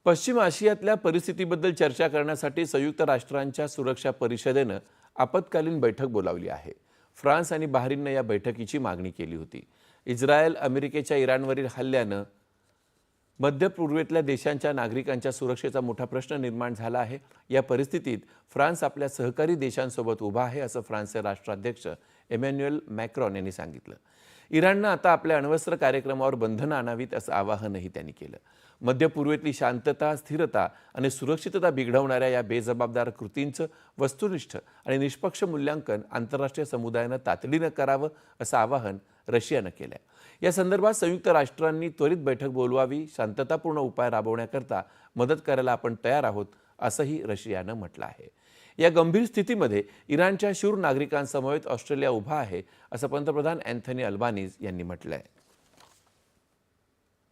पश्चिम आशियातल्या परिस्थितीबद्दल चर्चा करण्यासाठी संयुक्त राष्ट्रांच्या सुरक्षा परिषदेनं आपत्कालीन बैठक बोलावली आहे. फ्रान्स आणि बहारीननं या बैठकीची मागणी केली होती. इस्रायल अमेरिकेच्या इराणवरील हल्ल्यानं मध्य पूर्वेतल्या देशांच्या नागरिकांच्या सुरक्षेचा मोठा प्रश्न निर्माण झाला आहे. या परिस्थितीत फ्रान्स आपल्या सहकारी देशांसोबत उभा आहे, असं फ्रान्सचे राष्ट्राध्यक्ष इमॅन्युएल मॅक्रॉन यांनी सांगितलं. इराणनं आता आपल्या अण्वस्त्र कार्यक्रमावर बंधनं आणावीत असं आवाहनही त्यांनी केलं. मध्य पूर्वेतली शांतता, स्थिरता आणि सुरक्षितता बिघडवणाऱ्या या बेजबाबदार कृतींचं वस्तुनिष्ठ आणि निष्पक्ष मूल्यांकन आंतरराष्ट्रीय समुदायानं तातडीनं करावं असं आवाहन रशियानं केलं. या संदर्भात संयुक्त राष्ट्रांनी त्वरित बैठक बोलवावी, शांततापूर्ण उपाय राबवण्याकरता मदत करायला आपण तयार आहोत, असंही रशियानं म्हटलं आहे. या गंभीर स्थितीमध्ये इराणच्या शूर नागरिकांसमवेत ऑस्ट्रेलिया उभा आहे, असं पंतप्रधान अँथनी अल्बानीज यांनी म्हटलंय.